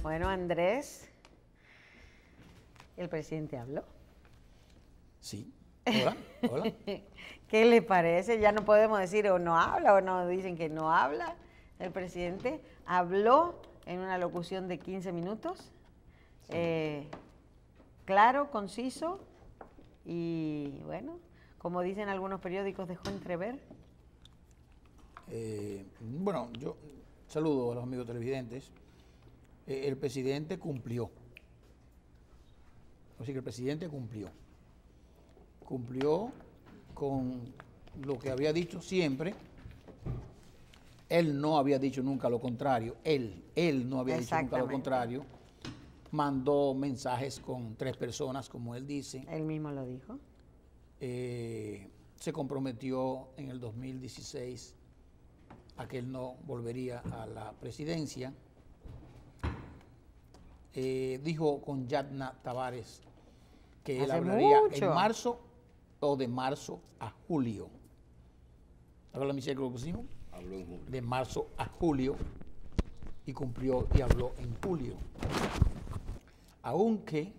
Bueno, Andrés, el presidente habló. Sí. Hola, hola. ¿Qué le parece? Ya no podemos decir o no habla o no dicen que no habla. El presidente habló en una locución de 15 minutos, claro, conciso y bueno, como dicen algunos periódicos, dejó entrever. Bueno, yo saludo a los amigos televidentes. El presidente cumplió. Así que el presidente cumplió. Cumplió con lo que había dicho siempre. Él no había dicho nunca lo contrario. Él no había dicho nunca lo contrario. Mandó mensajes con 3 personas, como él dice. Él mismo lo dijo. Se comprometió en el 2016 a que él no volvería a la presidencia. Dijo con Yadna Tavares que él hablaría en marzo o de marzo a julio. ¿Habla Michelle que lo pusimos? Habló en julio. De marzo a julio y cumplió y habló en julio. Aunque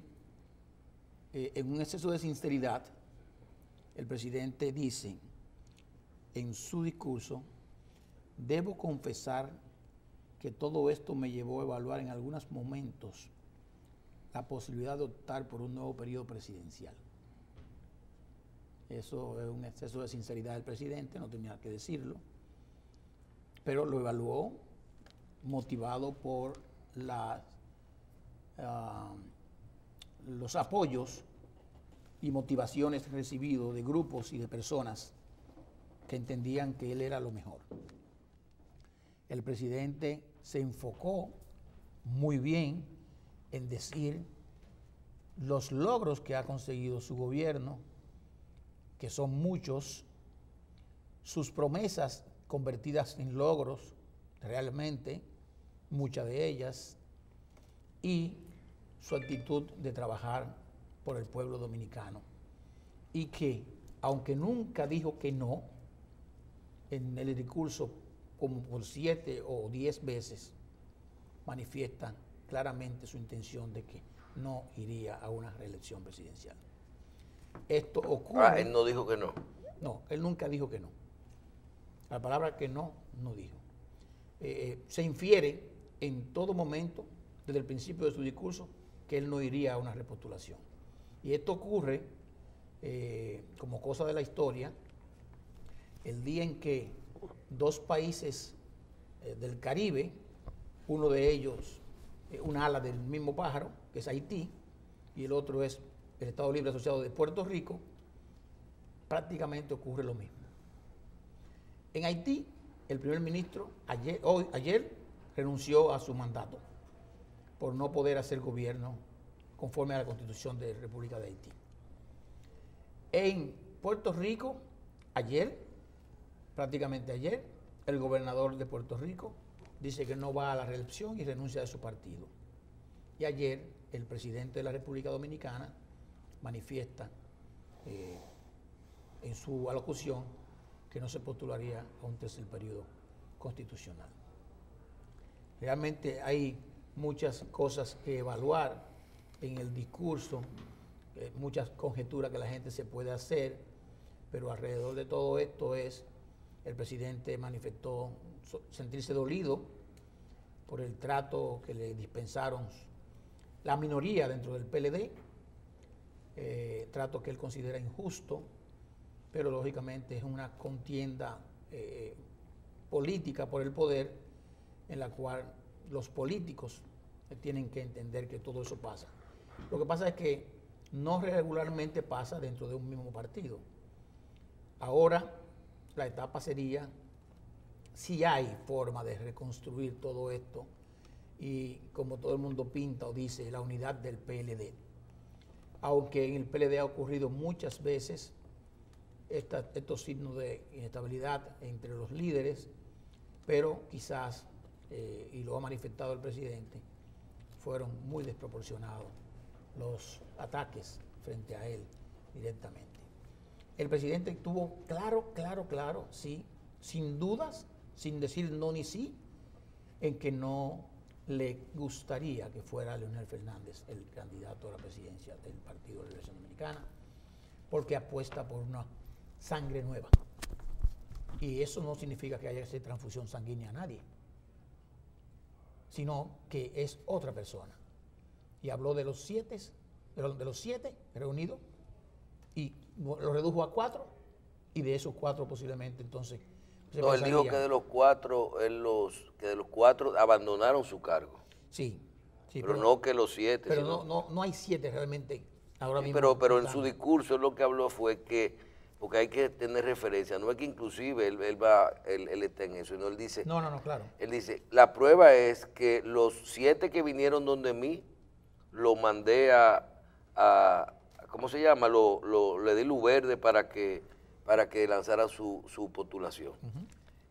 en un exceso de sinceridad, el presidente dice en su discurso: debo confesar que todo esto me llevó a evaluar en algunos momentos la posibilidad de optar por un nuevo periodo presidencial. Eso es un exceso de sinceridad del presidente, no tenía que decirlo, pero lo evaluó motivado por los apoyos y motivaciones recibidos de grupos y de personas que entendían que él era lo mejor. El presidente se enfocó muy bien en decir los logros que ha conseguido su gobierno, que son muchos, sus promesas convertidas en logros realmente, muchas de ellas, y su actitud de trabajar por el pueblo dominicano. Y que, aunque nunca dijo que no, en el discurso como por 7 o 10 veces manifiesta claramente su intención de que no iría a una reelección presidencial. Esto ocurre... él no dijo que no. No, él nunca dijo que no. La palabra que no, no dijo. Se infiere en todo momento, desde el principio de su discurso, que él no iría a una repostulación. Y esto ocurre, como cosa de la historia, el día en que 2 países del Caribe, uno de ellos, una ala del mismo pájaro, que es Haití, y el otro es el Estado Libre Asociado de Puerto Rico, prácticamente ocurre lo mismo. En Haití, el primer ministro ayer renunció a su mandato por no poder hacer gobierno conforme a la Constitución de la República de Haití. En Puerto Rico, prácticamente ayer, el gobernador de Puerto Rico dice que no va a la reelección y renuncia de su partido. Y ayer el presidente de la República Dominicana manifiesta en su alocución que no se postularía a un tercer periodo constitucional. Realmente hay muchas cosas que evaluar en el discurso, muchas conjeturas que la gente se puede hacer, pero alrededor de todo esto el presidente manifestó sentirse dolido por el trato que le dispensaron la minoría dentro del PLD, trato que él considera injusto, pero lógicamente es una contienda política por el poder en la cual los políticos tienen que entender que todo eso pasa. Lo que pasa es que no regularmente pasa dentro de un mismo partido. Ahora la etapa sería si hay forma de reconstruir todo esto y, como todo el mundo pinta o dice, la unidad del PLD. Aunque en el PLD ha ocurrido muchas veces estos signos de inestabilidad entre los líderes, pero quizás, y lo ha manifestado el presidente, fueron muy desproporcionados los ataques frente a él directamente. El presidente tuvo claro, sí, sin dudas, sin decir no ni sí, en que no le gustaría que fuera Leonel Fernández el candidato a la presidencia del Partido de Liberación Dominicana, porque apuesta por una sangre nueva. Y eso no significa que haya que hacer transfusión sanguínea a nadie, sino que es otra persona. Y habló de los siete reunidos y lo redujo a 4, y de esos 4 posiblemente entonces... No, él dijo que de los 4, que de los 4 abandonaron su cargo. Sí, pero no que los 7. Pero no hay 7 realmente ahora mismo. Pero en su discurso lo que habló fue que, porque hay que tener referencia, no es que inclusive él está en eso, sino él dice... No, claro. Él dice, la prueba es que los 7 que vinieron donde mí, lo mandé a ¿cómo se llama? Le di luz verde para que lanzara su postulación.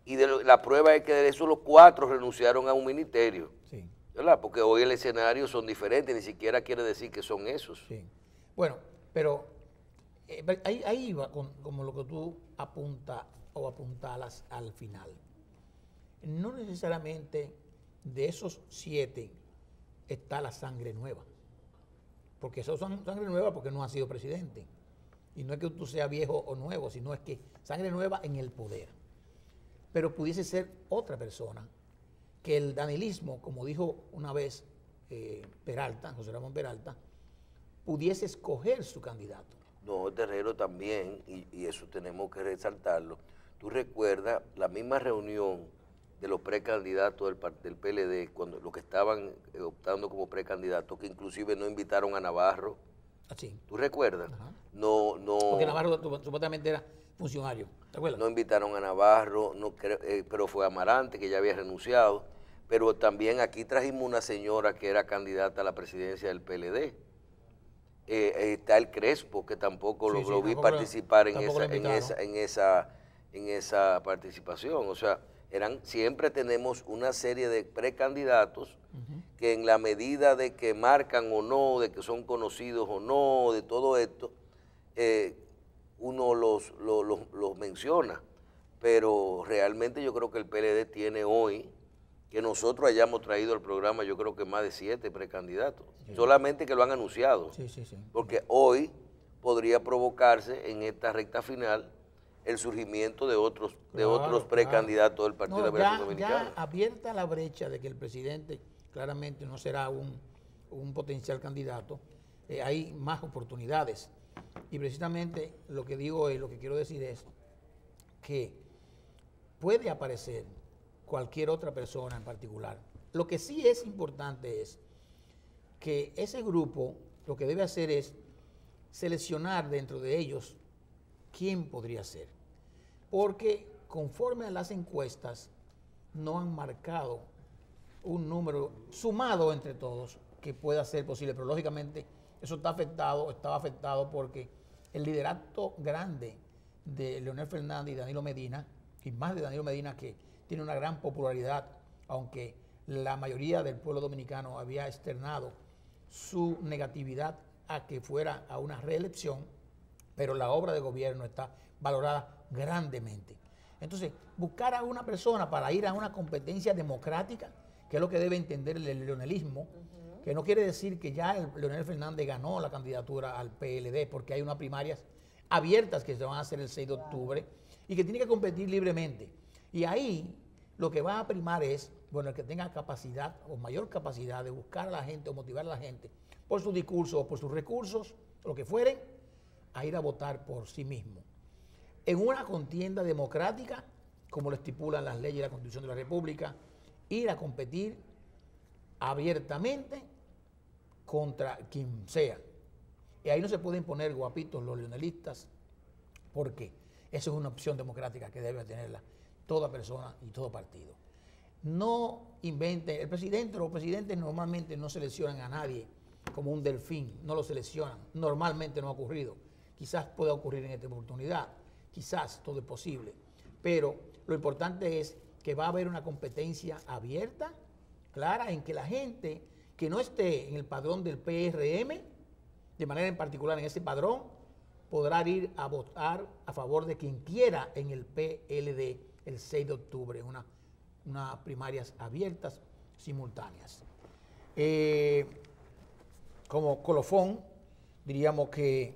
Y la prueba es que de esos los 4 renunciaron a un ministerio. Sí. ¿Verdad? Porque hoy el escenario son diferentes, ni siquiera quiere decir que son esos. Sí. Bueno, pero ahí va como lo que tú apuntas o apuntalas al final. No necesariamente de esos 7 está la sangre nueva. Porque esos son sangre nueva porque no ha sido presidente. Y no es que tú seas viejo o nuevo, sino es que sangre nueva en el poder. Pero pudiese ser otra persona que el danilismo, como dijo una vez José Ramón Peralta, pudiese escoger su candidato. No, Terrero también, y eso tenemos que resaltarlo. Tú recuerdas la misma reunión de los precandidatos del PLD, cuando los que estaban optando como precandidatos, que inclusive no invitaron a Navarro. Así. ¿Tú recuerdas? Ajá. No. Porque Navarro supuestamente era funcionario, ¿te acuerdas? No invitaron a Navarro, pero fue Amarante, que ya había renunciado. Pero también aquí trajimos una señora que era candidata a la presidencia del PLD. Está el Crespo, que tampoco lo vi participar en esa participación. O sea, siempre tenemos una serie de precandidatos que en la medida de que marcan o no, de que son conocidos o no, de todo esto, uno los menciona. Pero realmente yo creo que el PLD tiene hoy, que nosotros hayamos traído al programa, yo creo que más de 7 precandidatos. Sí. Solamente que lo han anunciado. Sí. Porque hoy podría provocarse en esta recta final el surgimiento de otros precandidatos del Partido de la Liberación Dominicana. Ya abierta la brecha de que el presidente claramente no será un potencial candidato, hay más oportunidades. Y precisamente lo que digo y lo que quiero decir es que puede aparecer cualquier otra persona en particular. Lo que sí es importante es que ese grupo lo que debe hacer es seleccionar dentro de ellos quién podría ser. Porque conforme a las encuestas no han marcado un número sumado entre todos que pueda ser posible, pero lógicamente eso estaba afectado porque el liderato grande de Leonel Fernández y Danilo Medina, y más de Danilo Medina, que tiene una gran popularidad, aunque la mayoría del pueblo dominicano había externado su negatividad a que fuera a una reelección, pero la obra de gobierno está valorada grandemente. Entonces, buscar a una persona para ir a una competencia democrática, que es lo que debe entender el leonelismo, que no quiere decir que ya Leonel Fernández ganó la candidatura al PLD, porque hay unas primarias abiertas que se van a hacer el 6 de octubre y que tiene que competir libremente. Y ahí lo que va a primar es, bueno, el que tenga capacidad o mayor capacidad de buscar a la gente o motivar a la gente por su discurso o por sus recursos, o lo que fueren, a ir a votar por sí mismo. En una contienda democrática, como lo estipulan las leyes y la Constitución de la República, ir a competir abiertamente contra quien sea. Y ahí no se pueden poner guapitos los leonelistas, porque eso es una opción democrática que debe tenerla toda persona y todo partido. No inventen, el presidente, los presidentes normalmente no seleccionan a nadie como un delfín, no lo seleccionan, normalmente no ha ocurrido. Quizás pueda ocurrir en esta oportunidad, quizás todo es posible, pero lo importante es que va a haber una competencia abierta, clara, en que la gente que no esté en el padrón del PRM, de manera en particular en ese padrón, podrá ir a votar a favor de quien quiera en el PLD el 6 de octubre, unas primarias abiertas simultáneas. Como colofón, diríamos que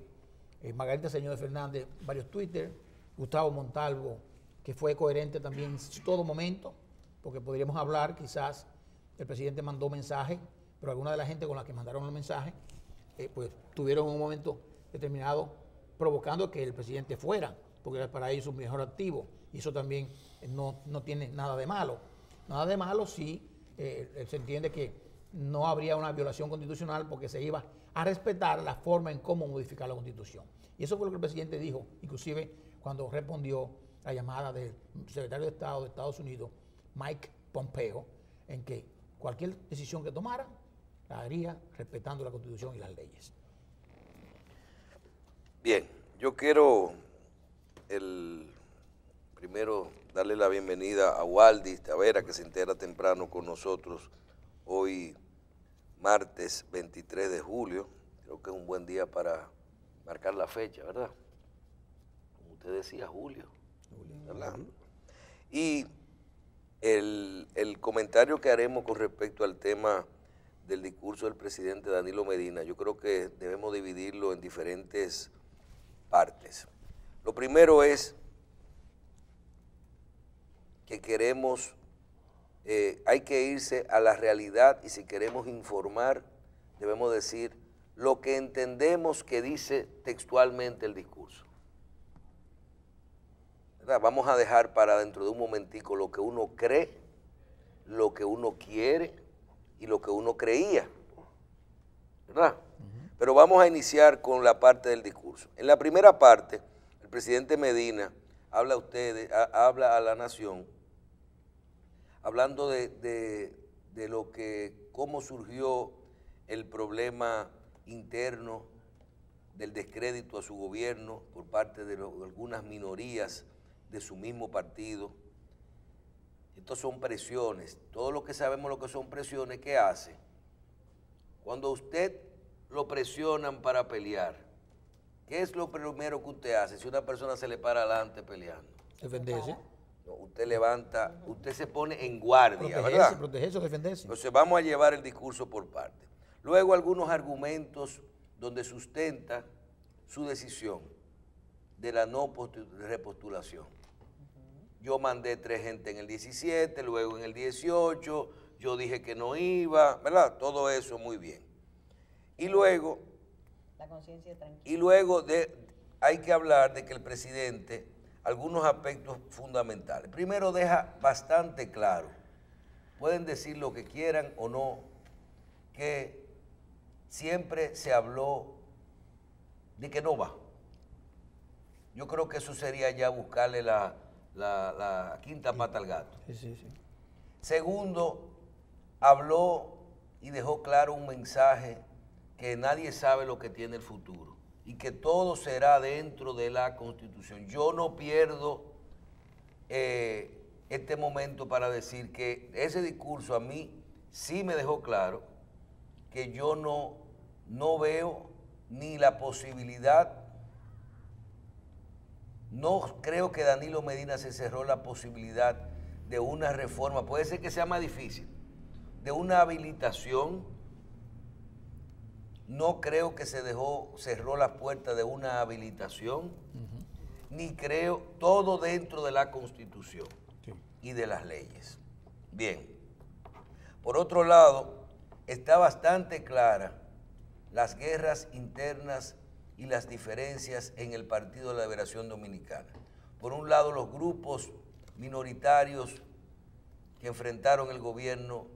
Margarita Señor Fernández, varios Twitter, Gustavo Montalvo, que fue coherente también en todo momento, porque podríamos hablar, quizás el presidente mandó mensaje, pero alguna de la gente con la que mandaron el mensaje, pues tuvieron un momento determinado provocando que el presidente fuera, porque era para ellos su mejor activo, y eso también no tiene nada de malo. Nada de malo si se entiende que no habría una violación constitucional porque se iba a respetar la forma en cómo modificar la Constitución. Y eso fue lo que el presidente dijo, inclusive cuando respondió a la llamada del secretario de Estado de Estados Unidos, Mike Pompeo, en que cualquier decisión que tomara la haría respetando la Constitución y las leyes. Bien, yo quiero primero darle la bienvenida a Waldis Tavera, que se entera temprano con nosotros hoy, martes 23 de julio. Creo que es un buen día para marcar la fecha, ¿verdad? Como usted decía, julio. ¿Verdad? Y el comentario que haremos con respecto al tema del discurso del presidente Danilo Medina, yo creo que debemos dividirlo en diferentes partes. Lo primero es que queremos, hay que irse a la realidad, y si queremos informar, debemos decir lo que entendemos que dice textualmente el discurso. ¿Verdad? Vamos a dejar para dentro de un momentico lo que uno cree, lo que uno quiere y lo que uno creía, ¿verdad? Pero vamos a iniciar con la parte del discurso. En la primera parte, el presidente Medina habla a la nación, hablando de lo que, cómo surgió el problema interno del descrédito a su gobierno por parte de algunas minorías de su mismo partido. Estos son presiones. Todos los que sabemos lo que son presiones, ¿qué hace? Cuando usted lo presionan para pelear, ¿qué es lo primero que usted hace si una persona se le para adelante peleando? Defenderse. No, usted levanta, usted se pone en guardia, ¿verdad? Protegerse o defenderse. Entonces vamos a llevar el discurso por parte. Luego algunos argumentos donde sustenta su decisión de la no repostulación. Yo mandé 3 gente en el 17, luego en el 18, yo dije que no iba, ¿verdad? Todo eso muy bien. Y luego, la conciencia tranquila. Y luego hay que hablar de que el presidente, algunos aspectos fundamentales. Primero deja bastante claro, pueden decir lo que quieran o no, que siempre se habló de que no va. Yo creo que eso sería ya buscarle la quinta pata al gato. Sí. Segundo, habló y dejó claro un mensaje que nadie sabe lo que tiene el futuro y que todo será dentro de la Constitución. Yo no pierdo este momento para decir que ese discurso a mí sí me dejó claro que yo no veo ni la posibilidad. No creo que Danilo Medina se cerró la posibilidad de una reforma, puede ser que sea más difícil, de una habilitación. No creo que cerró las puertas de una habilitación, ni creo, todo dentro de la Constitución y de las leyes. Bien, por otro lado, está bastante clara las guerras internas y las diferencias en el Partido de la Liberación Dominicana. Por un lado, los grupos minoritarios que enfrentaron el gobierno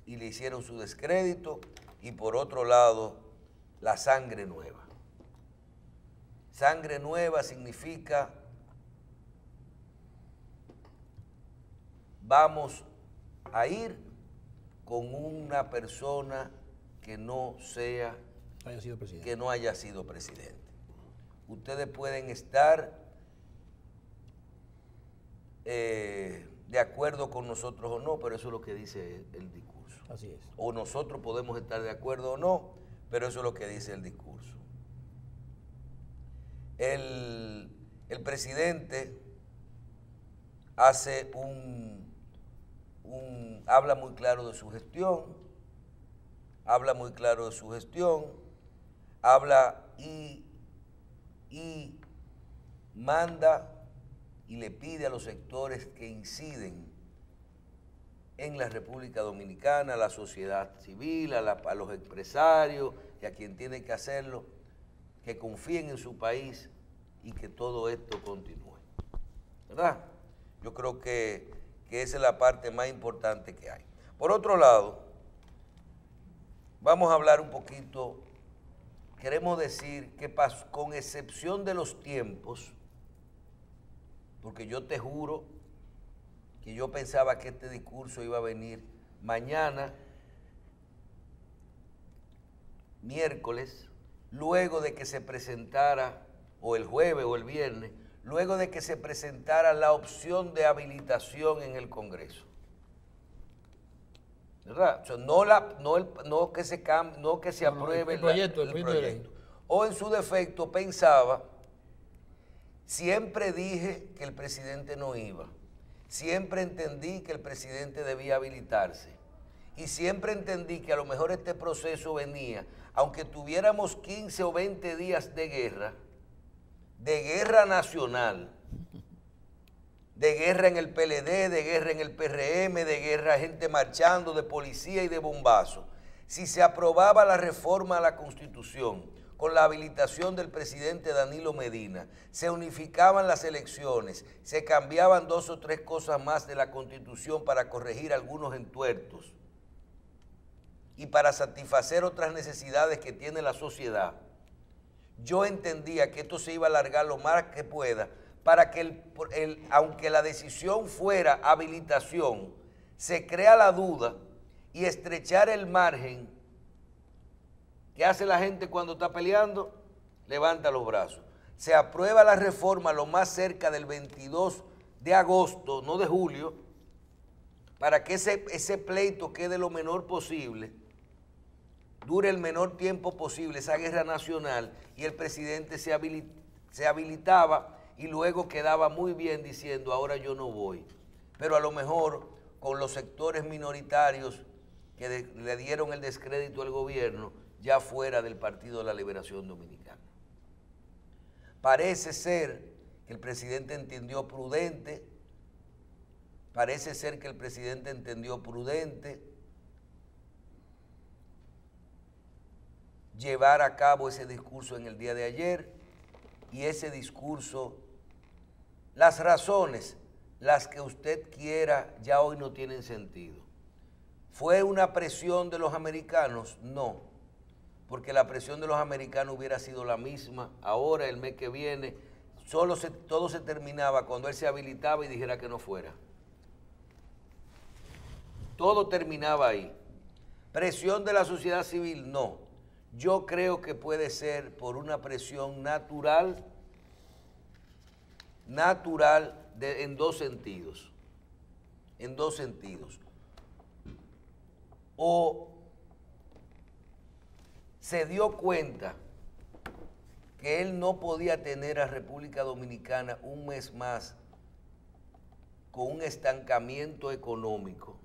y le hicieron su descrédito, y por otro lado, la sangre nueva. Sangre nueva significa vamos a ir con una persona que no haya sido presidente. Ustedes pueden estar de acuerdo con nosotros o no, pero eso es lo que dice el discurso. Así es. O nosotros podemos estar de acuerdo o no, pero eso es lo que dice el discurso. El presidente hace habla muy claro de su gestión, habla y manda y le pide a los sectores que inciden en la República Dominicana, a la sociedad civil, a los empresarios y a quien tiene que hacerlo, que confíen en su país y que todo esto continúe. ¿Verdad? Yo creo que esa es la parte más importante que hay. Por otro lado, vamos a hablar un poquito, queremos decir que con excepción de los tiempos, porque yo te juro que yo pensaba que este discurso iba a venir mañana, miércoles, luego de que se presentara, o el jueves o el viernes, luego de que se presentara la opción de habilitación en el Congreso. ¿Verdad? O sea, no que se apruebe el proyecto. O en su defecto pensaba, siempre dije que el presidente no iba. Siempre entendí que el presidente debía habilitarse y siempre entendí que a lo mejor este proceso venía, aunque tuviéramos 15 o 20 días de guerra nacional, de guerra en el PLD, de guerra en el PRM, de guerra gente marchando, de policía y de bombazo. Si se aprobaba la reforma a la Constitución con la habilitación del presidente Danilo Medina, se unificaban las elecciones, se cambiaban 2 o 3 cosas más de la Constitución para corregir algunos entuertos y para satisfacer otras necesidades que tiene la sociedad. Yo entendía que esto se iba a alargar lo más que pueda para que, aunque la decisión fuera habilitación, se crea la duda y estrechar el margen. ¿Qué hace la gente cuando está peleando? Levanta los brazos. Se aprueba la reforma lo más cerca del 22 de agosto, no de julio, para que ese pleito quede lo menor posible, dure el menor tiempo posible esa guerra nacional, y el presidente se habilitaba y luego quedaba muy bien diciendo, ahora yo no voy. Pero a lo mejor con los sectores minoritarios que le dieron el descrédito al gobierno, ya fuera del Partido de la Liberación Dominicana. Parece ser que el presidente entendió prudente, llevar a cabo ese discurso en el día de ayer, y ese discurso, las razones, las que usted quiera, ya hoy no tienen sentido. ¿Fue una presión de los americanos? No. Porque la presión de los americanos hubiera sido la misma ahora, el mes que viene, todo se terminaba cuando él se habilitaba y dijera que no fuera. Todo terminaba ahí. Presión de la sociedad civil, no. Yo creo que puede ser por una presión natural en dos sentidos. O se dio cuenta que él no podía tener a República Dominicana un mes más con un estancamiento económico,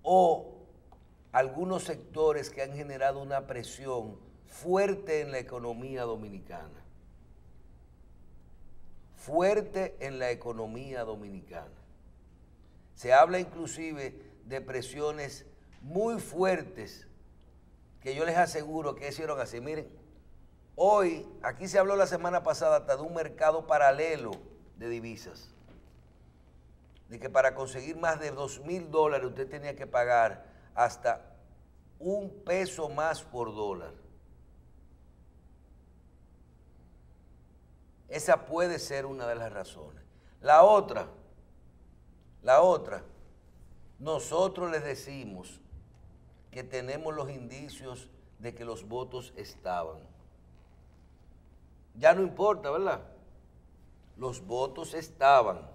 o algunos sectores que han generado una presión fuerte en la economía dominicana. Se habla inclusive de presiones muy fuertes, que yo les aseguro que hicieron así. Miren, hoy, aquí se habló la semana pasada hasta de un mercado paralelo de divisas, de que para conseguir más de $2,000 usted tenía que pagar hasta $1 más por dólar. Esa puede ser una de las razones. La otra, nosotros les decimos que tenemos los indicios de que los votos estaban. Ya no importa, ¿verdad? Los votos estaban.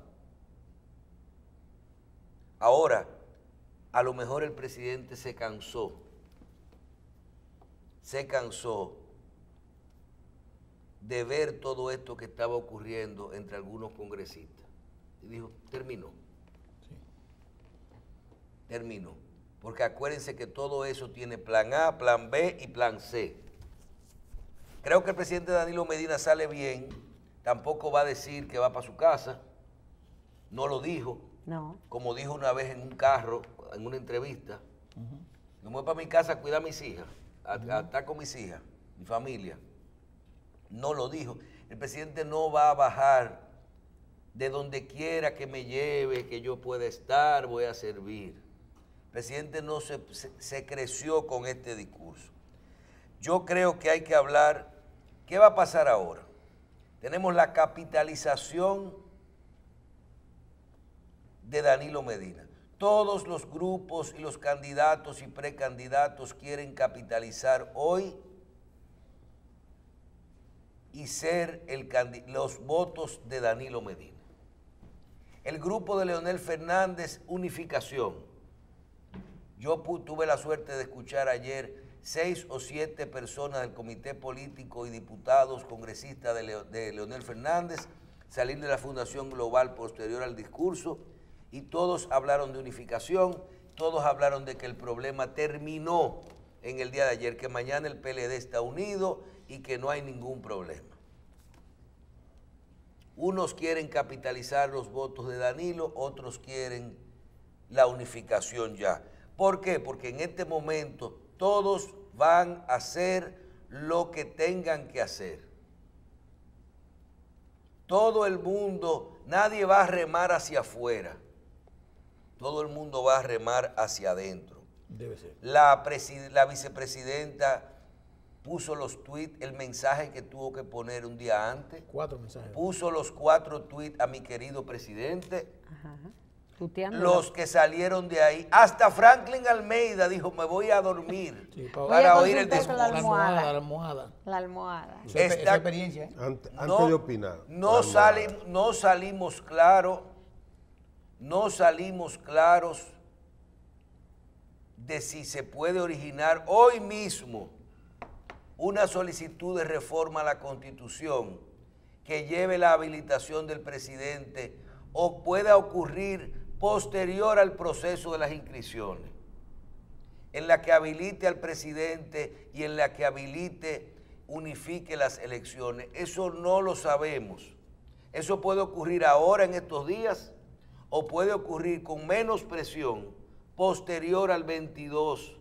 Ahora, a lo mejor el presidente se cansó de ver todo esto que estaba ocurriendo entre algunos congresistas. y dijo, terminó. Terminó. Porque acuérdense que todo eso tiene plan A, plan B y plan C. Creo que el presidente Danilo Medina sale bien, tampoco va a decir que va para su casa, no lo dijo, No. como dijo una vez en un carro, en una entrevista, me voy para mi casa a cuidar a mis hijas, a estar con mis hijas, mi familia. No lo dijo. El presidente no va a bajar de donde quiera que me lleve, que yo pueda estar, voy a servir. El presidente no se creció con este discurso. Yo creo que hay que hablar, ¿qué va a pasar ahora? Tenemos la capitalización de Danilo Medina. Todos los grupos y los candidatos y precandidatos quieren capitalizar hoy y ser los votos de Danilo Medina. El grupo de Leonel Fernández, Unificación. Yo tuve la suerte de escuchar ayer 6 o 7 personas del comité político y diputados congresistas de Leonel Fernández salir de la Fundación Global posterior al discurso y todos hablaron de unificación, todos hablaron de que el problema terminó en el día de ayer, que mañana el PLD está unido y que no hay ningún problema. Unos quieren capitalizar los votos de Danilo, otros quieren la unificación ya. ¿Por qué? Porque en este momento todos van a hacer lo que tengan que hacer. Todo el mundo, nadie va a remar hacia afuera. Todo el mundo va a remar hacia adentro. Debe ser. La vicepresidenta puso los tweets, el mensaje que tuvo que poner un día antes. 4 mensajes. Puso los 4 tweets a mi querido presidente. Ajá. Tuteando. Los que salieron de ahí. Hasta Franklin Almeida dijo, me voy a dormir Sí, para oír el consultar con discurso. la almohada. La almohada. Esa experiencia, ¿eh? Antes No, de opinar. no salimos claros de si se puede originar hoy mismo una solicitud de reforma a la Constitución que lleve la habilitación del presidente o pueda ocurrir posterior al proceso de las inscripciones, en la que habilite al presidente y en la que unifique las elecciones. Eso no lo sabemos. Eso puede ocurrir ahora en estos días o puede ocurrir con menos presión posterior al 22.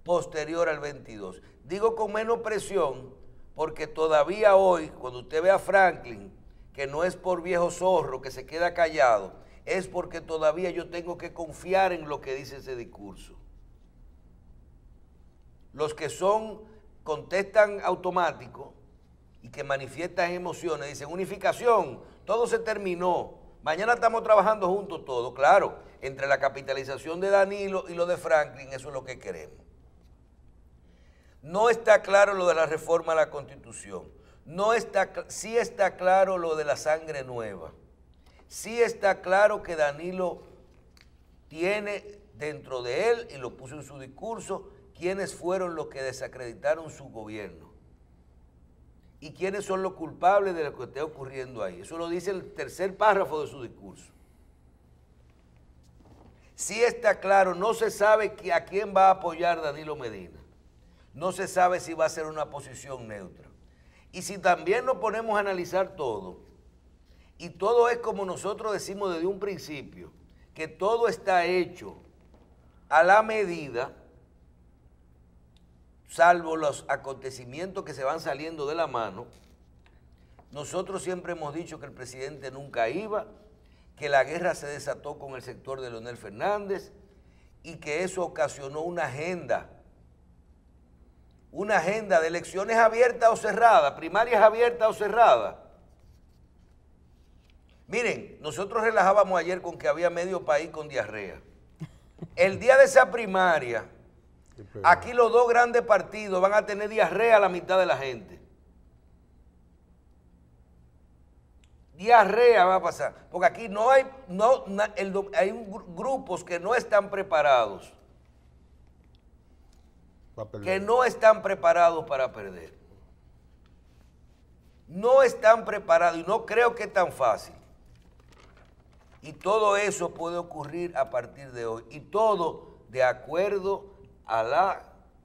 Posterior al 22. Digo con menos presión porque todavía hoy, cuando usted ve a Franklin, que no es por viejo zorro que se queda callado, es porque todavía yo tengo que confiar en lo que dice ese discurso. Los que contestan automático y que manifiestan emociones, dicen unificación, todo se terminó, mañana estamos trabajando juntos todos. Claro, entre la capitalización de Danilo y lo de Franklin, eso es lo que queremos. No está claro lo de la reforma a la Constitución. Sí está claro lo de la sangre nueva. Sí está claro que Danilo tiene dentro de él, y lo puso en su discurso, quiénes fueron los que desacreditaron su gobierno y quiénes son los culpables de lo que esté ocurriendo ahí. Eso lo dice el tercer párrafo de su discurso. Sí está claro, no se sabe a quién va a apoyar Danilo Medina. No se sabe si va a ser una posición neutra. Y si también nos ponemos a analizar todo, y todo es como nosotros decimos desde un principio, que todo está hecho a la medida, salvo los acontecimientos que se van saliendo de la mano. Nosotros siempre hemos dicho que el presidente nunca iba, que la guerra se desató con el sector de Leonel Fernández y que eso ocasionó una agenda de elecciones abiertas o cerradas, primarias abiertas o cerradas. Miren, nosotros relajábamos ayer con que había medio país con diarrea. El día de esa primaria, aquí los dos grandes partidos van a tener diarrea a la mitad de la gente. Diarrea va a pasar, porque aquí hay grupos que no están preparados. Que no están preparados para perder. no están preparados y no creo que es tan fácil. Y todo eso puede ocurrir a partir de hoy. Y todo de acuerdo a la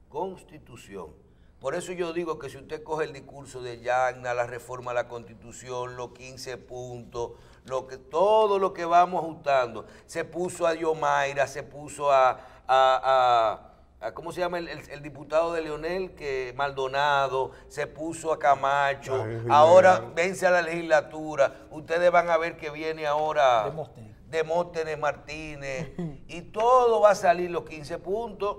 Constitución. Por eso yo digo que si usted coge el discurso de Yagna, la reforma a la Constitución, los 15 puntos, todo lo que vamos ajustando, se puso a Diomaira, se puso a ¿cómo se llama el diputado de Leonel? Maldonado, se puso a Camacho, ahora vence a la legislatura, ustedes van a ver que viene ahora Demóstenes Martínez, y todo va a salir los 15 puntos,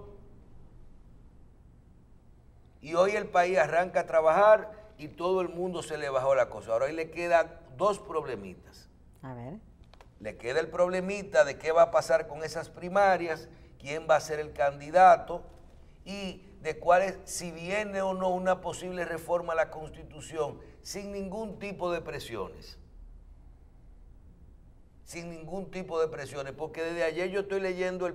y hoy el país arranca a trabajar y todo el mundo se le bajó la cosa. Ahora hoy le quedan dos problemitas. A ver. Le queda el problemita de qué va a pasar con esas primarias, quién va a ser el candidato y de cuál es, si viene o no una posible reforma a la Constitución sin ningún tipo de presiones. Sin ningún tipo de presiones, porque desde ayer yo estoy leyendo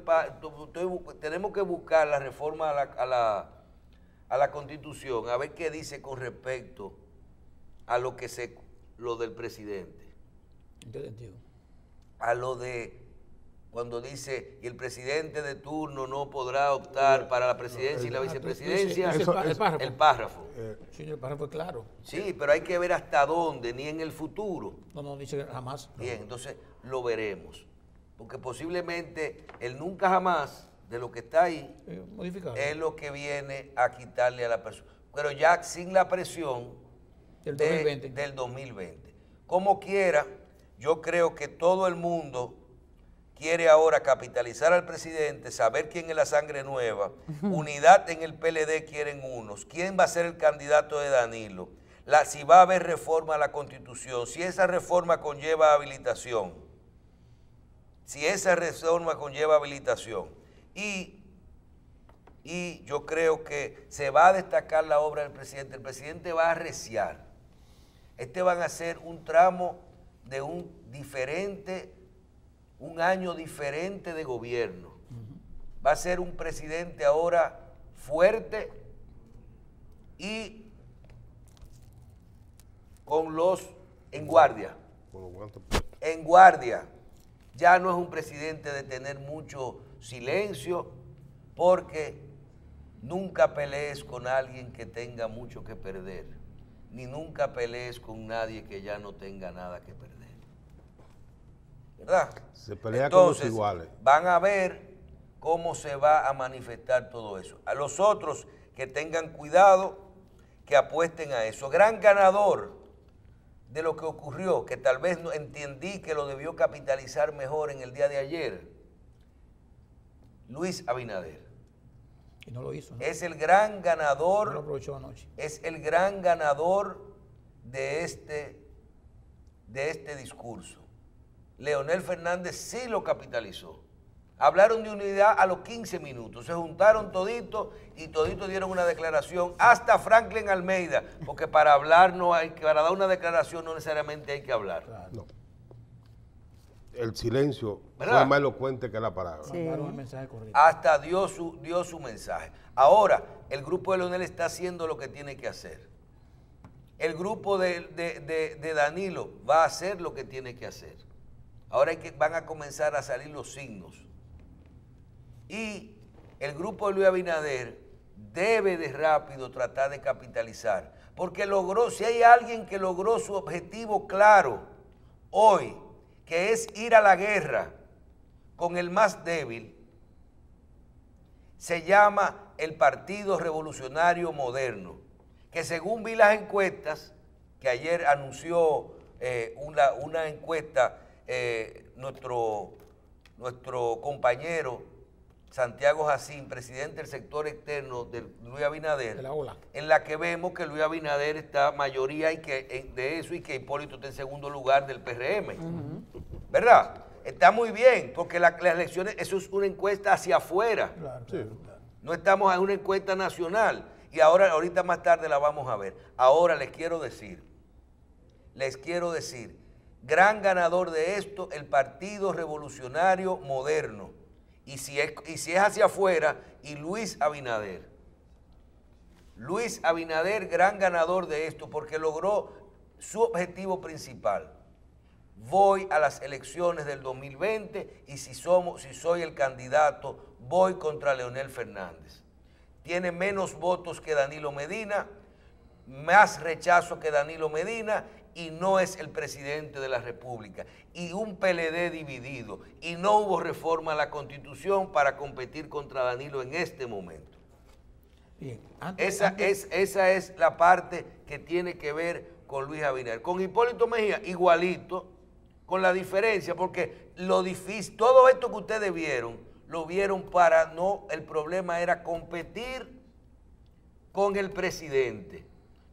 tenemos que buscar la reforma a la Constitución, a ver qué dice con respecto a lo del presidente. ¿En qué sentido? A lo de cuando dice y el presidente de turno no podrá optar para la presidencia y la vicepresidencia. El párrafo. Sí, el párrafo es claro. Sí, pero hay que ver hasta dónde, ni en el futuro. No dice jamás. Bien, entonces lo veremos. Porque posiblemente el nunca jamás de lo que está ahí es lo que viene a quitarle a la persona. Pero ya sin la presión del 2020. Como quiera, yo creo que todo el mundo quiere ahora capitalizar al presidente, saber quién es la sangre nueva, unidad en el PLD quieren unos, quién va a ser el candidato de Danilo, si va a haber reforma a la Constitución, si esa reforma conlleva habilitación, y yo creo que se va a destacar la obra del presidente, el presidente va a arreciar, van a ser un tramo de un año diferente de gobierno. Va a ser un presidente ahora fuerte y en guardia. En guardia. Ya no es un presidente de tener mucho silencio, porque nunca pelees con alguien que tenga mucho que perder, ni nunca pelees con nadie que ya no tenga nada que perder. ¿Verdad? Se pelea con los iguales. Van a ver cómo se va a manifestar todo eso. A los otros que tengan cuidado, que apuesten a eso. Gran ganador de lo que ocurrió, que tal vez no entendí que lo debió capitalizar mejor en el día de ayer, Luis Abinader. Y no lo hizo, ¿no? Es el gran ganador. No lo aprovechó anoche. Es el gran ganador de este discurso. Leonel Fernández sí lo capitalizó. Hablaron de unidad a los 15 minutos, se juntaron toditos y toditos dieron una declaración, hasta Franklin Almeida, porque para hablar para dar una declaración no necesariamente hay que hablar. Claro. No. El silencio ¿verdad? Fue más elocuente que la palabra. Sí. El mensaje correcto. Hasta dio su mensaje. Ahora, el grupo de Leonel está haciendo lo que tiene que hacer. El grupo de Danilo va a hacer lo que tiene que hacer. Ahora van a comenzar a salir los signos. Y el grupo de Luis Abinader debe de rápido tratar de capitalizar. Porque si hay alguien que logró su objetivo claro hoy, que es ir a la guerra con el más débil, se llama el Partido Revolucionario Moderno, que según vi las encuestas, que ayer anunció una encuesta nuestro compañero Santiago Jacín, presidente del sector externo de Luis Abinader, en la que vemos que Luis Abinader está mayoría de eso y que Hipólito está en segundo lugar del PRM. ¿Verdad? Está muy bien, porque las elecciones, eso es una encuesta hacia afuera. Claro, sí. No estamos en una encuesta nacional. Y ahorita más tarde la vamos a ver. Ahora les quiero decir, gran ganador de esto, el Partido Revolucionario Moderno. Y si es hacia afuera, y Luis Abinader. Luis Abinader, gran ganador de esto, porque logró su objetivo principal: voy a las elecciones del 2020 y si soy el candidato, voy contra Leonel Fernández. Tiene menos votos que Danilo Medina, más rechazo que Danilo Medina, y no es el presidente de la República, y un PLD dividido, y no hubo reforma a la Constitución para competir contra Danilo en este momento. Bien, Esa es la parte que tiene que ver con Luis Abinader. Con Hipólito Mejía, igualito, con la diferencia, porque lo difícil, todo esto que ustedes vieron, lo vieron para no, el problema era competir con el presidente.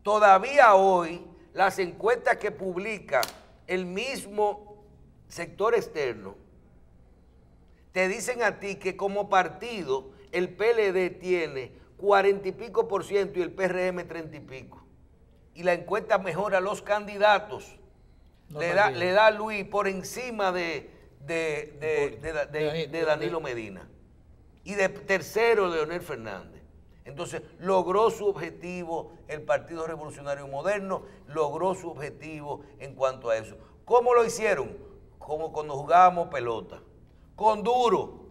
Todavía hoy, las encuestas que publica el mismo sector externo, te dicen a ti que como partido, el PLD tiene 40 y pico % y el PRM 30 y pico. Y la encuesta mejora los candidatos. No, le da a Luis por encima de Danilo Medina. Y de tercero, Leonel Fernández. Entonces, logró su objetivo el Partido Revolucionario Moderno, logró su objetivo en cuanto a eso. ¿Cómo lo hicieron? Como cuando jugábamos pelota. Con duro.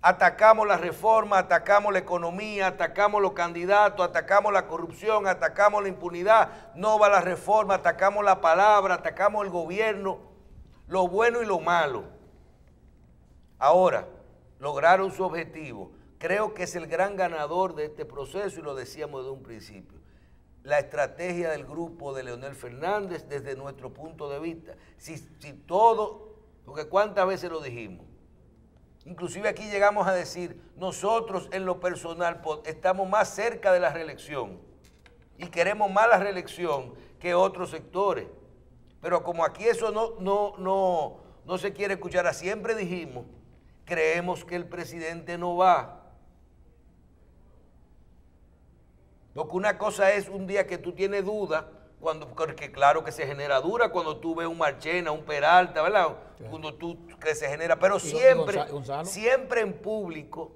Atacamos la reforma, atacamos la economía, atacamos los candidatos, atacamos la corrupción, atacamos la impunidad, no va la reforma, atacamos la palabra, atacamos el gobierno, lo bueno y lo malo. Ahora, lograron su objetivo. Creo que es el gran ganador de este proceso y lo decíamos desde un principio. La estrategia del grupo de Leonel Fernández desde nuestro punto de vista. Si todo, porque cuántas veces lo dijimos. Inclusive aquí llegamos a decir, nosotros en lo personal estamos más cerca de la reelección y queremos más la reelección que otros sectores. Pero como aquí eso no se quiere escuchar, siempre dijimos, creemos que el presidente no va. Porque una cosa es un día que tú tienes duda, porque claro que se genera duda cuando tú ves un Marchena, un Peralta, ¿verdad? Sí. Cuando que se genera, pero siempre en público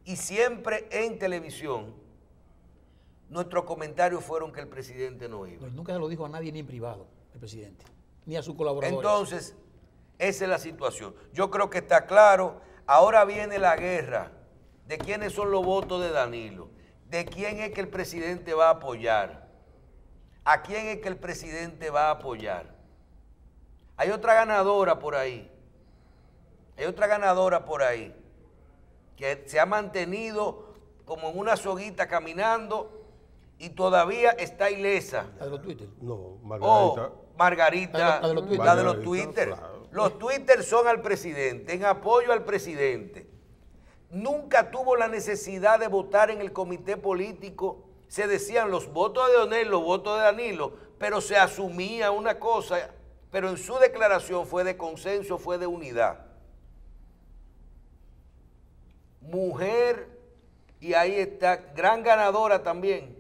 y siempre en televisión, nuestros comentarios fueron que el presidente no iba. Nunca se lo dijo a nadie ni en privado, el presidente, ni a sus colaboradores. Entonces, esa es la situación. Yo creo que está claro. Ahora viene la guerra de quiénes son los votos de Danilo, de quién es que el presidente va a apoyar. ¿A quién es que el presidente va a apoyar? Hay otra ganadora por ahí. Hay otra ganadora por ahí que se ha mantenido como en una soguita caminando y todavía está ilesa. ¿La de los Twitter? No, Margarita. Margarita, la de los Twitter. Claro. Los Twitter son al presidente, en apoyo al presidente. Nunca tuvo la necesidad de votar en el comité político. Se decían los votos de Leonel, los votos de Danilo, pero se asumía una cosa, pero en su declaración fue de consenso, fue de unidad. Mujer, y ahí está, gran ganadora también.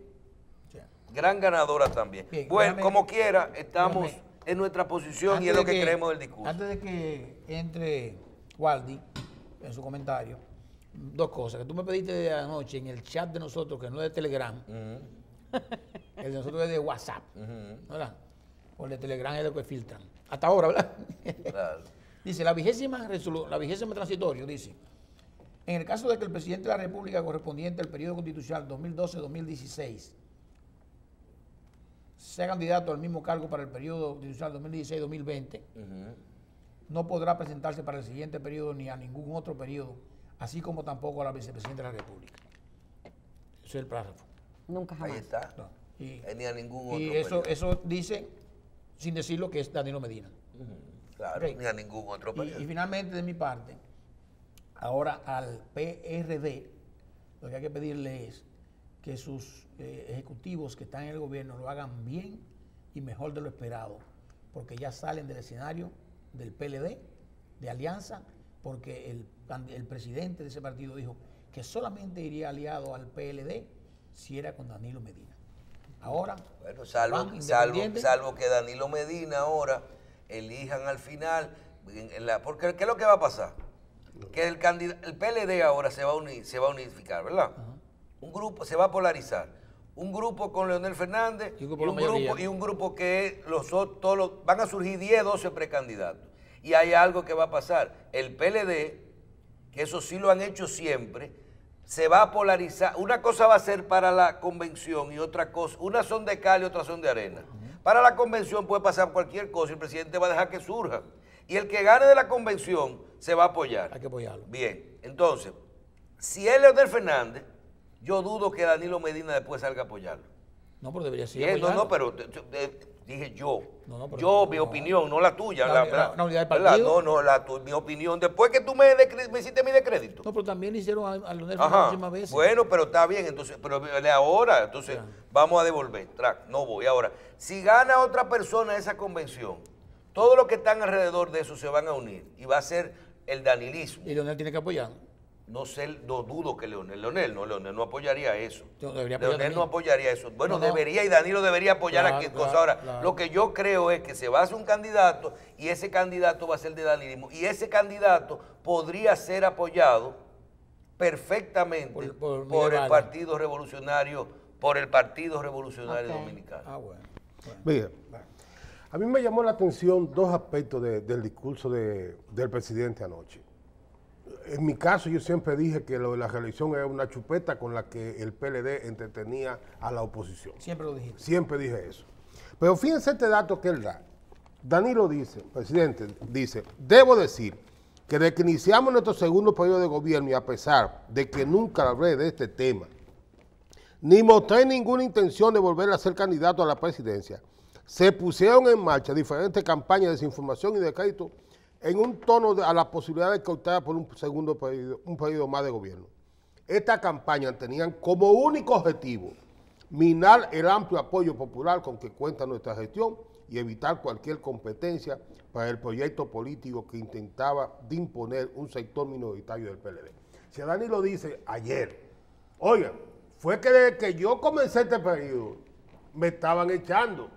Gran ganadora también. Bien, bueno, como quiera, estamos en nuestra posición y es lo que creemos del discurso. Antes de que entre Waldy en su comentario, dos cosas que tú me pediste de anoche en el chat de nosotros, que no es de Telegram, el de nosotros es de WhatsApp, ¿verdad? O el de Telegram es de lo que filtran. Hasta ahora, ¿verdad? Claro. Dice, la vigésima transitorio, dice, en el caso de que el presidente de la República correspondiente al periodo constitucional 2012-2016 sea candidato al mismo cargo para el periodo constitucional 2016-2020, no podrá presentarse para el siguiente periodo ni a ningún otro periodo, así como tampoco a la vicepresidenta de la República. Ese es el párrafo. Nunca jamás. Ahí está. No. Ni a ningún otro. Y eso dice, sin decirlo, que es Danilo Medina. Claro, okay. Ni a ningún otro periodo. Y finalmente, de mi parte, ahora al PRD, lo que hay que pedirle es que sus ejecutivos que están en el gobierno lo hagan bien y mejor de lo esperado, porque ya salen del escenario del PLD, de alianza, porque el presidente de ese partido dijo que solamente iría aliado al PLD si era con Danilo Medina. Ahora, bueno, salvo que Danilo Medina ahora elijan al final, porque ¿qué es lo que va a pasar? Que el PLD ahora se va a unificar, ¿verdad? Un grupo se va a polarizar. un grupo con Leonel Fernández y un grupo que van a surgir 10, 12 precandidatos. Y hay algo que va a pasar. El PLD, que eso sí lo han hecho siempre, se va a polarizar. Una cosa va a ser para la convención y otra cosa, unas son de cal y otras son de arena. Para la convención puede pasar cualquier cosa y el presidente va a dejar que surja. Y el que gane de la convención se va a apoyar. Hay que apoyarlo. Bien, entonces, si es Leonel Fernández, yo dudo que Danilo Medina después salga a apoyarlo. No, pero debería ser. Bien, no, pero dije yo. Pero mi opinión, no la tuya. La unidad del partido. Mi opinión. Después que tú me hiciste mi descrédito. No, pero también le hicieron a Leonel Fernández muchísimas veces. Bueno, pero está bien, entonces, pero ahora, entonces, vamos a devolver. No voy. Ahora, si gana otra persona esa convención, todos los que están alrededor de eso se van a unir y va a ser el danilismo. Y Leonel tiene que apoyar. No dudo que Leonel no apoyaría eso. Leonel no apoyaría eso. Bueno, debería, y Danilo debería apoyar a quien cosa. Ahora, lo que yo creo es que se va a hacer un candidato y ese candidato va a ser de danilismo. Y ese candidato podría ser apoyado perfectamente por el Partido Revolucionario, Dominicano. Ah, bueno. Mira, a mí me llamó la atención dos aspectos del discurso del presidente anoche. En mi caso, yo siempre dije que lo de la reelección era una chupeta con la que el PLD entretenía a la oposición. Siempre lo dijiste. Siempre dije eso. Pero fíjense este dato que él da. Danilo dice, presidente, dice, debo decir que desde que iniciamos nuestro segundo periodo de gobierno y a pesar de que nunca hablé de este tema, ni mostré ninguna intención de volver a ser candidato a la presidencia, se pusieron en marcha diferentes campañas de desinformación y de crédito en un tono a la posibilidad de que optara por un segundo periodo, un periodo más de gobierno. Estas campañas tenían como único objetivo minar el amplio apoyo popular con que cuenta nuestra gestión y evitar cualquier competencia para el proyecto político que intentaba de imponer un sector minoritario del PLD. Si Danilo dice ayer, oigan, fue que desde que yo comencé este periodo me estaban echando.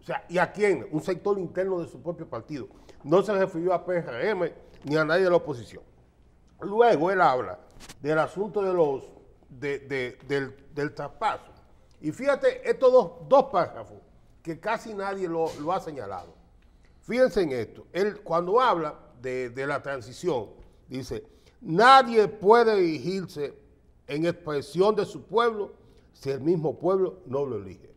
O sea, ¿y a quién? Un sector interno de su propio partido. No se refirió a PRM ni a nadie de la oposición. Luego él habla del asunto del traspaso. Y fíjate, estos dos párrafos que casi nadie lo ha señalado. Fíjense en esto. Él cuando habla de la transición, dice, nadie puede dirigirse en expresión de su pueblo si el mismo pueblo no lo elige.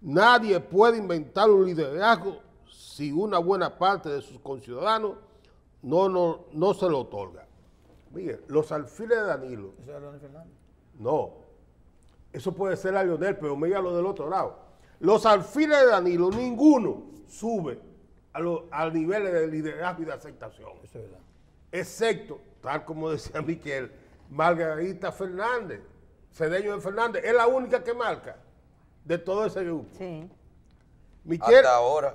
Nadie puede inventar un liderazgo si una buena parte de sus conciudadanos no se lo otorga. Mire, los alfiles de Danilo. ¿Eso es Leonel Fernández? No, eso puede ser a Leonel, pero mira lo del otro lado. Los alfiles de Danilo, ninguno sube al nivel de liderazgo y de aceptación. Eso es verdad. Excepto, tal como decía Miquel, Margarita Fernández, Cedeño de Fernández, es la única que marca de todo ese grupo. Sí. Miquel,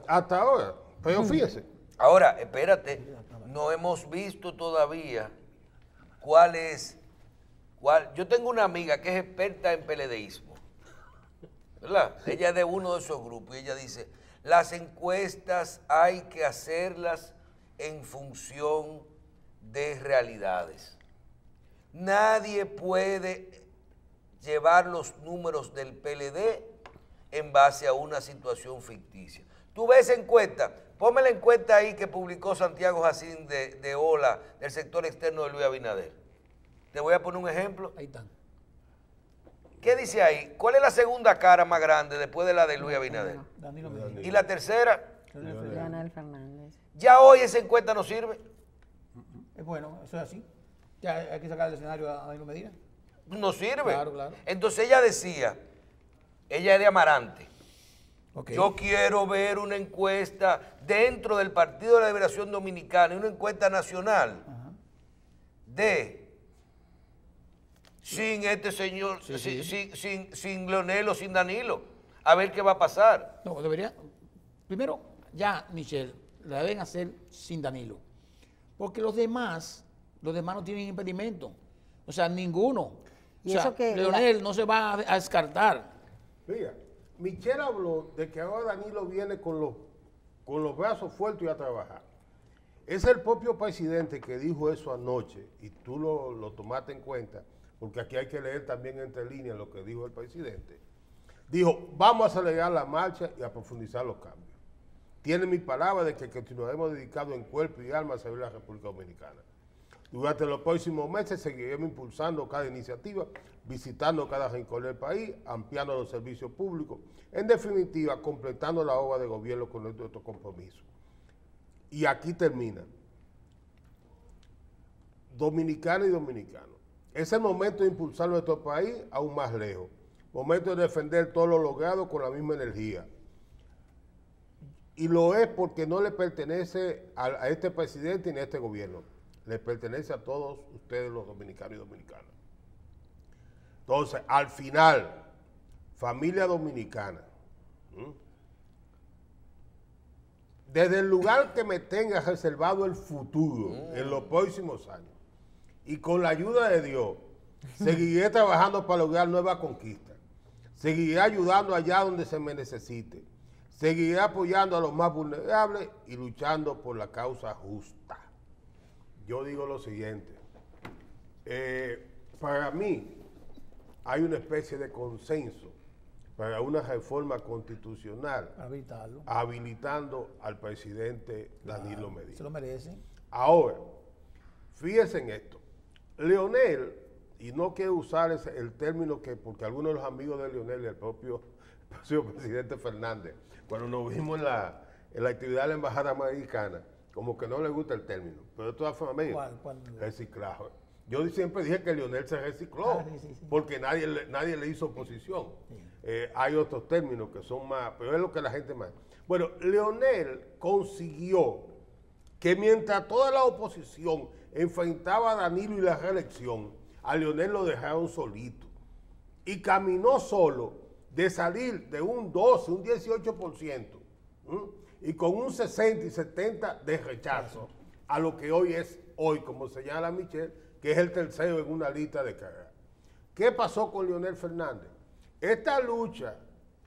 Hasta ahora. Pero fíjese. Ahora, espérate, no hemos visto todavía yo tengo una amiga que es experta en PLDismo, ¿verdad? Ella es de uno de esos grupos y ella dice, las encuestas hay que hacerlas en función de realidades. Nadie puede llevar los números del PLD en base a una situación ficticia. Tú ves encuesta, ponme la encuesta ahí que publicó Santiago Jacín de OLA, del sector externo de Luis Abinader. Te voy a poner un ejemplo. Ahí están. ¿Qué dice ahí? ¿Cuál es la segunda cara más grande después de la de Luis Abinader? Danilo Medina. ¿Y la tercera? Leonel Fernández. Ya hoy esa encuesta no sirve. Es bueno, eso es así. Ya hay que sacar del escenario a Danilo Medina. No sirve. Claro, claro. Entonces ella decía, ella es de Amarante. Okay. Yo quiero ver una encuesta dentro del Partido de la Liberación Dominicana, una encuesta nacional de sin este señor, sin Leonel o sin Danilo, a ver qué va a pasar. No, debería. Primero, ya, Michelle, la deben hacer sin Danilo. Porque los demás no tienen impedimento. O sea, ninguno. Y o sea, eso que Leonel no se va a descartar. Mira, Michelle habló de que ahora Danilo viene con los brazos fuertes y a trabajar. Es el propio presidente que dijo eso anoche, y tú lo tomaste en cuenta, porque aquí hay que leer también entre líneas lo que dijo el presidente. Dijo, vamos a acelerar la marcha y a profundizar los cambios. Tiene mi palabra de que continuaremos dedicados en cuerpo y alma a servir a la República Dominicana. Durante los próximos meses seguiremos impulsando cada iniciativa, visitando cada rincón del país, ampliando los servicios públicos, en definitiva, completando la obra de gobierno con nuestro compromiso. Y aquí termina. Dominicanas y dominicanos, es el momento de impulsar nuestro país aún más lejos. Momento de defender todo lo logrado con la misma energía. Y lo es porque no le pertenece a este presidente ni a este gobierno. Le pertenece a todos ustedes los dominicanos y dominicanas. Entonces, al final, familia dominicana, desde el lugar que me tenga reservado el futuro en los próximos años, y con la ayuda de Dios, seguiré trabajando para lograr nuevas conquistas. Seguiré ayudando allá donde se me necesite. Seguiré apoyando a los más vulnerables y luchando por la causa justa. Yo digo lo siguiente. Para mí, hay una especie de consenso para una reforma constitucional habilitando al presidente Danilo Medina. Se lo merece. Ahora, fíjense en esto. Leonel, y no quiero usar el término que, porque algunos de los amigos de Leonel y el propio presidente Fernández, cuando nos vimos en la actividad de la Embajada Americana, como que no le gusta el término, pero de todas formas, ¿Cuál? reciclaje. Yo siempre dije que Leonel se recicló, Sí. porque nadie le hizo oposición. Hay otros términos que son más, pero es lo que la gente más... Bueno, Leonel consiguió que mientras toda la oposición enfrentaba a Danilo y la reelección, a Leonel lo dejaron solito. Y caminó solo de salir de un 12, un 18%, y con un 60 y 70 de rechazo a lo que hoy es, como señala Michelle, que es el tercero en una lista de carrera. ¿Qué pasó con Leonel Fernández? Esta lucha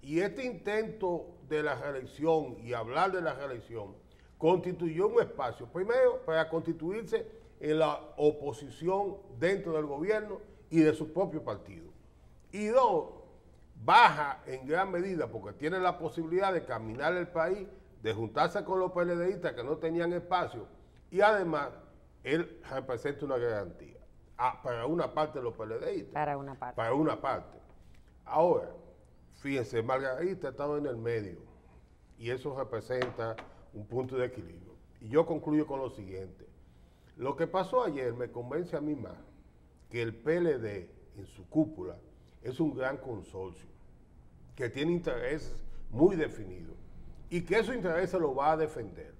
y este intento de la reelección y hablar de la reelección constituyó un espacio, primero, para constituirse en la oposición dentro del gobierno y de su propio partido. Y dos, baja en gran medida, porque tiene la posibilidad de caminar el país, de juntarse con los PLDistas que no tenían espacio, y además, él representa una garantía para una parte de los PLDistas. Para una parte. Para una parte. Ahora, fíjense, Margarita estaba en el medio, y eso representa un punto de equilibrio. Y yo concluyo con lo siguiente. Lo que pasó ayer me convence a mí más que el PLD en su cúpula es un gran consorcio que tiene intereses muy definidos y que esos intereses lo va a defender.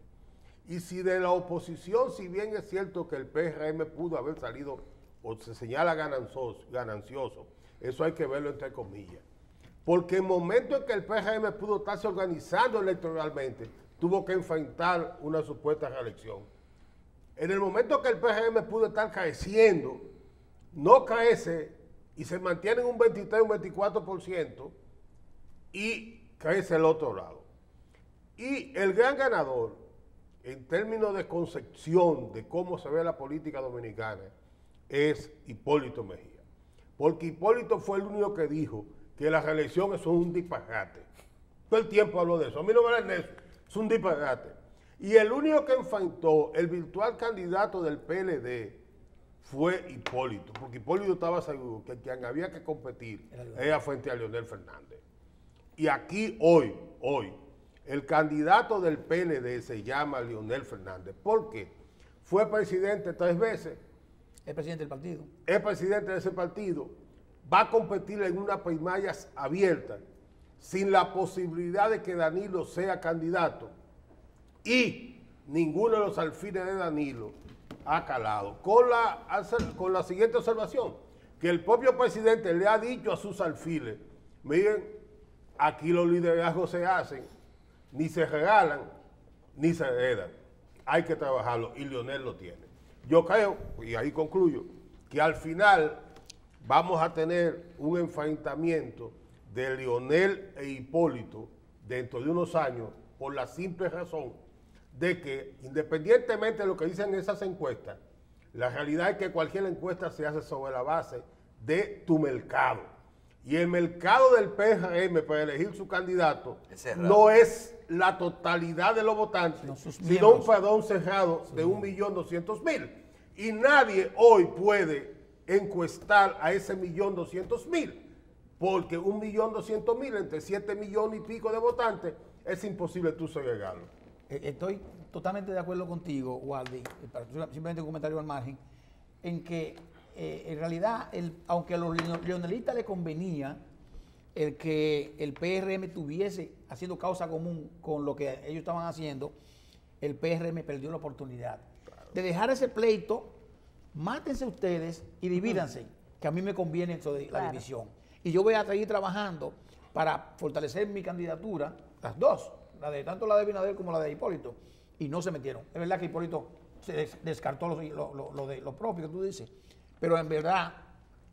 Y si de la oposición, si bien es cierto que el PRM pudo haber salido o se señala ganancioso, eso hay que verlo entre comillas. Porque en el momento en que el PRM pudo estarse organizando electoralmente, tuvo que enfrentar una supuesta reelección. En el momento que el PRM pudo estar creciendo, no crece y se mantiene en un 23, un 24% y crece el otro lado. Y el gran ganador, en términos de concepción de cómo se ve la política dominicana, es Hipólito Mejía. Porque Hipólito fue el único que dijo que la reelección es un disparate. Todo el tiempo habló de eso. A mí no me hablan de eso. Es un disparate. Y el único que enfrentó el virtual candidato del PLD fue Hipólito, porque Hipólito estaba seguro que quien había que competir era frente a Leonel Fernández. Y aquí hoy, el candidato del PLD se llama Leonel Fernández. ¿Por qué? Fue presidente 3 veces. Es presidente del partido. Es presidente de ese partido. Va a competir en unas primarias abiertas, sin la posibilidad de que Danilo sea candidato. Y ninguno de los alfiles de Danilo ha calado. Con la siguiente observación, que el propio presidente le ha dicho a sus alfiles, miren, aquí los liderazgos se hacen, ni se regalan, ni se heredan. Hay que trabajarlo y Leonel lo tiene. Yo creo, y ahí concluyo, que al final vamos a tener un enfrentamiento de Leonel e Hipólito dentro de unos años por la simple razón de que, independientemente de lo que dicen esas encuestas, la realidad es que cualquier encuesta se hace sobre la base de tu mercado. Y el mercado del PRM para elegir su candidato no es la totalidad de los votantes, sino un padrón cerrado de 1.200.000. Y nadie hoy puede encuestar a ese 1.200.000, porque 1.200.000 entre 7 millones y pico de votantes es imposible tú segregarlo. Estoy totalmente de acuerdo contigo, Waldy, simplemente un comentario al margen, en que en realidad, aunque a los leonelistas les convenía el que el PRM estuviese haciendo causa común con lo que ellos estaban haciendo, el PRM perdió la oportunidad de dejar ese pleito. Mátense ustedes y divídanse, que a mí me conviene eso de la división. Y yo voy a seguir trabajando para fortalecer mi candidatura, las dos, tanto la de Abinader como la de Hipólito, y no se metieron. Es verdad que Hipólito se descartó lo propio que tú dices, pero en verdad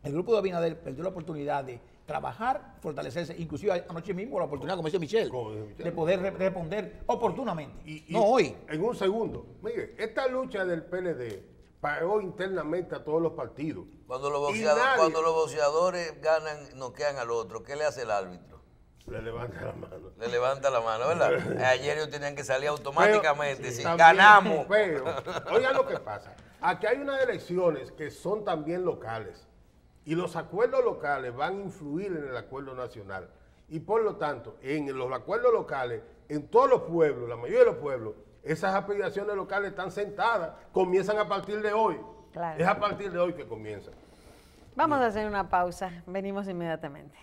el grupo de Abinader perdió la oportunidad de trabajar, fortalecerse, inclusive anoche mismo la oportunidad, como dice Michelle, de poder responder oportunamente, no hoy. En un segundo, mire, esta lucha del PLD pagó internamente a todos los partidos. Cuando los boxeadores ganan, noquean al otro, ¿qué le hace el árbitro? Le levanta la mano. Le levanta la mano, ¿verdad? Ayer ellos tenían que salir automáticamente, pero, si también, ganamos. Pero, oigan lo que pasa. Aquí hay unas elecciones que son también locales. Y los acuerdos locales van a influir en el acuerdo nacional. Y por lo tanto, en los acuerdos locales, en todos los pueblos, la mayoría de los pueblos, esas aspiraciones locales están sentadas, comienzan a partir de hoy. Claro. Es a partir de hoy que comienzan. Vamos a hacer una pausa, venimos inmediatamente.